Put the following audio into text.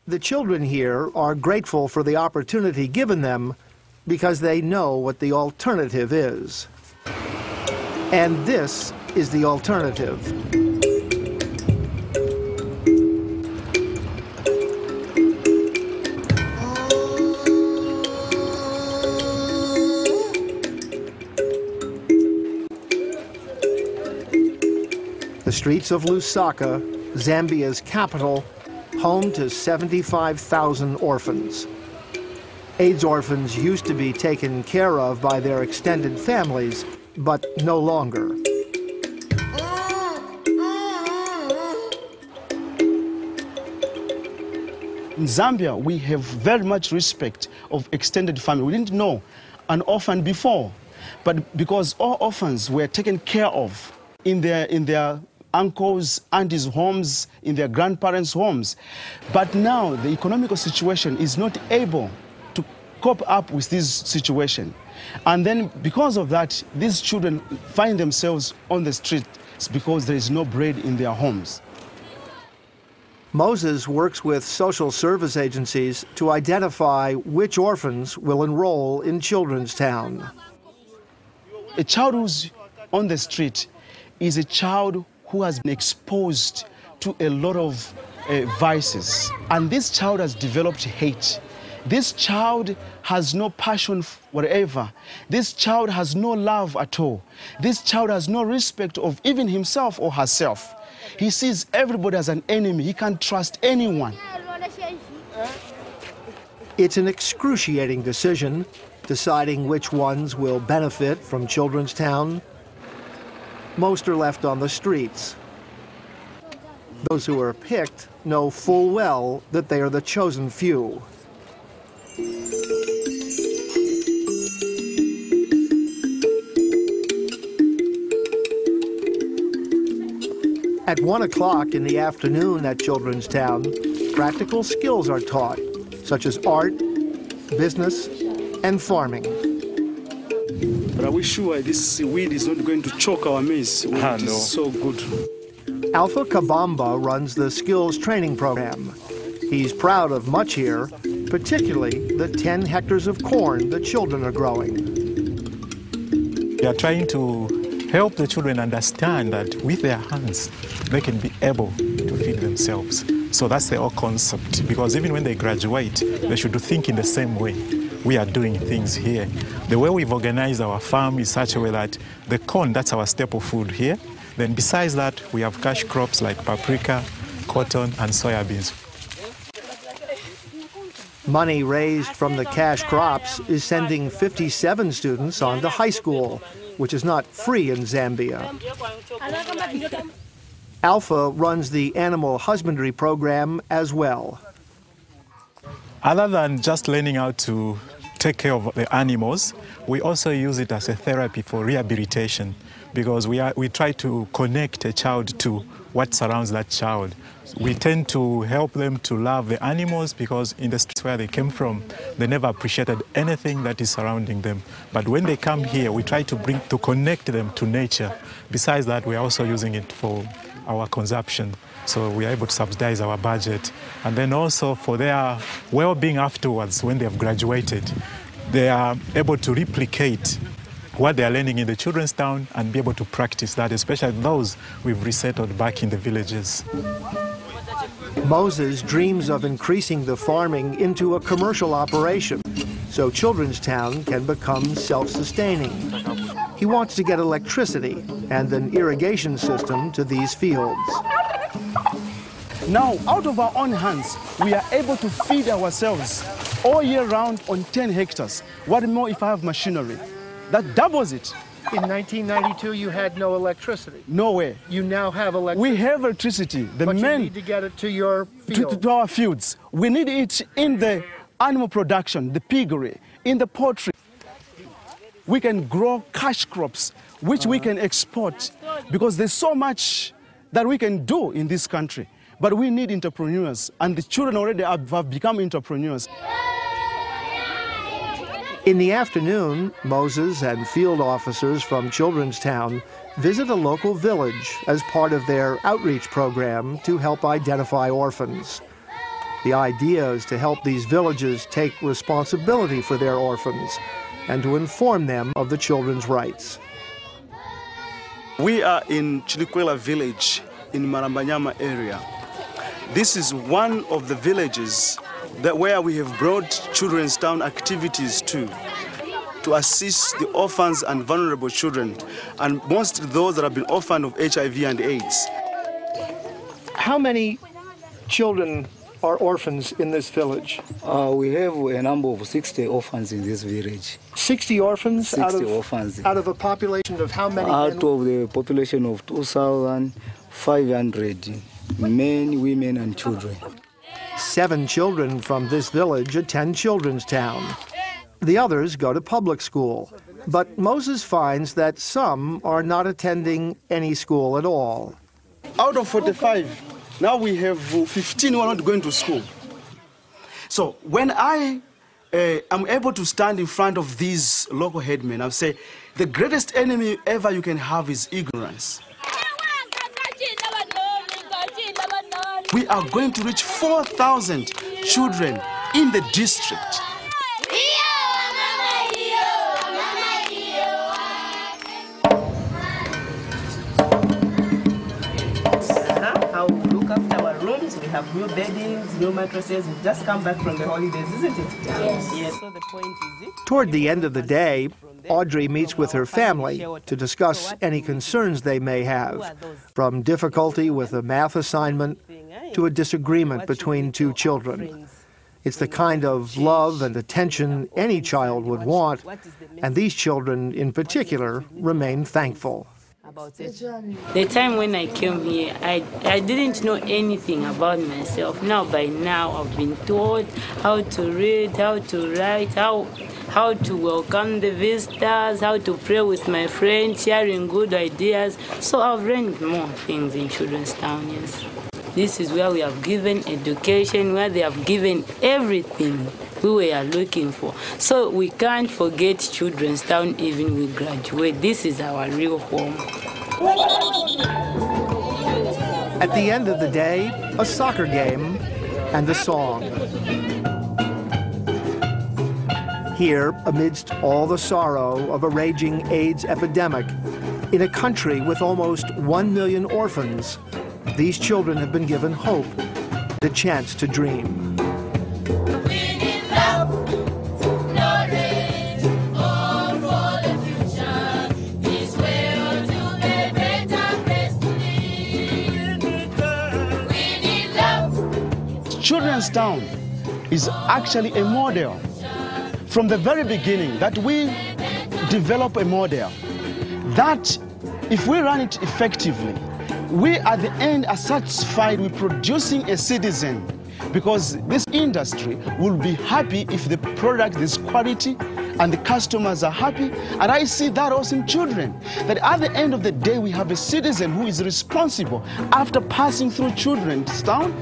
The children here are grateful for the opportunity given them because they know what the alternative is. And this is the alternative. The streets of Lusaka, Zambia's capital, home to 75,000 orphans. AIDS orphans used to be taken care of by their extended families, but no longer. In Zambia, we have very much respect of extended family. We didn't know an orphan before, but because all orphans were taken care of in their uncles, aunties' homes, in their grandparents' homes. But now the economical situation is not able to cope up with this situation. And then because of that, these children find themselves on the streets because there is no bread in their homes. Moses works with social service agencies to identify which orphans will enroll in Children's Town. A child who's on the street is a child who has been exposed to a lot of vices. And this child has developed hate. This child has no passion whatever. This child has no love at all. This child has no respect of even himself or herself. He sees everybody as an enemy. He can't trust anyone. It's an excruciating decision, deciding which ones will benefit from Children's Town. Most are left on the streets. Those who are picked know full well that they are the chosen few. At 1 o'clock in the afternoon at Children's Town, practical skills are taught, such as art, business, and farming. But are we sure this weed is not going to choke our maize? It is so good. Alpha Kabamba runs the skills training program. He's proud of much here, particularly the 10 hectares of corn the children are growing. We are trying to help the children understand that with their hands, they can be able to feed themselves. So that's the whole concept, because even when they graduate, they should think in the same way. We are doing things here. The way we've organized our farm is such a way that the corn, that's our staple food here. Then besides that, we have cash crops like paprika, cotton, and soybeans. Money raised from the cash crops is sending 57 students on to high school, which is not free in Zambia. Alpha runs the animal husbandry program as well. Other than just learning how to take care of the animals, we also use it as a therapy for rehabilitation, because we try to connect a child to what surrounds that child. We tend to help them to love the animals because in the streets where they came from, they never appreciated anything that is surrounding them. But when they come here, we try to connect them to nature. Besides that, we are also using it for our consumption. So we are able to subsidize our budget. And then also for their well-being afterwards, when they have graduated, they are able to replicate what they are learning in the Children's Town and be able to practice that, especially those we've resettled back in the villages. Moses dreams of increasing the farming into a commercial operation so Children's Town can become self-sustaining. He wants to get electricity and an irrigation system to these fields. Now, out of our own hands, we are able to feed ourselves all year round on 10 hectares. What more if I have machinery? That doubles it. In 1992, you had no electricity. No way. You now have electricity. We have electricity. But you need to get it to your field. To our fields. We need it in the animal production, the piggery, in the poultry. We can grow cash crops, which we can export, because there's so much that we can do in this country. But we need entrepreneurs, and the children already have become entrepreneurs. In the afternoon, Moses and field officers from Children's Town visit a local village as part of their outreach program to help identify orphans. The idea is to help these villages take responsibility for their orphans and to inform them of the children's rights. We are in Chilikwela village in Marambanyama area. This is one of the villages where we have brought children's town activities to assist the orphans and vulnerable children, and mostly those that have been orphaned of HIV and AIDS. How many children are orphans in this village? We have a number of 60 orphans in this village. 60 orphans? 60 orphans. Out of a population of how many? Out of the population of 2,500 men, women, and children. 7 children from this village attend Children's Town. The others go to public school. But Moses finds that some are not attending any school at all. Out of 45, now we have 15 who are not going to school. So when I am able to stand in front of these local headmen, I'll say, the greatest enemy ever you can have is ignorance. We are going to reach 4,000 children in the district. How we look after our rooms, we have new beddings, new mattresses. We've just come back from the holidays, isn't it? Yes. Yes, so the point is... Toward the end of the day, Audrey meets with her family to discuss any concerns they may have, from difficulty with a math assignment to a disagreement between 2 children. It's the kind of love and attention any child would want, and these children in particular remain thankful. The time when I came here, I didn't know anything about myself. By now, I've been taught how to read, how to write, how to welcome the visitors, how to pray with my friends, sharing good ideas. So I've learned more things in Children's Town, yes. This is where we have given education, where they have given everything we were looking for. So we can't forget Children's Town even we graduate. This is our real home. At the end of the day, a soccer game and a song. Here, amidst all the sorrow of a raging AIDS epidemic, in a country with almost 1 million orphans, these children have been given hope, the chance to dream. Children's Town is actually a model. From the very beginning, that we develop a model that if we run it effectively, we at the end are satisfied with producing a citizen, because this industry will be happy if the product is quality and the customers are happy. And I see that also in children, that at the end of the day we have a citizen who is responsible after passing through Children's Town.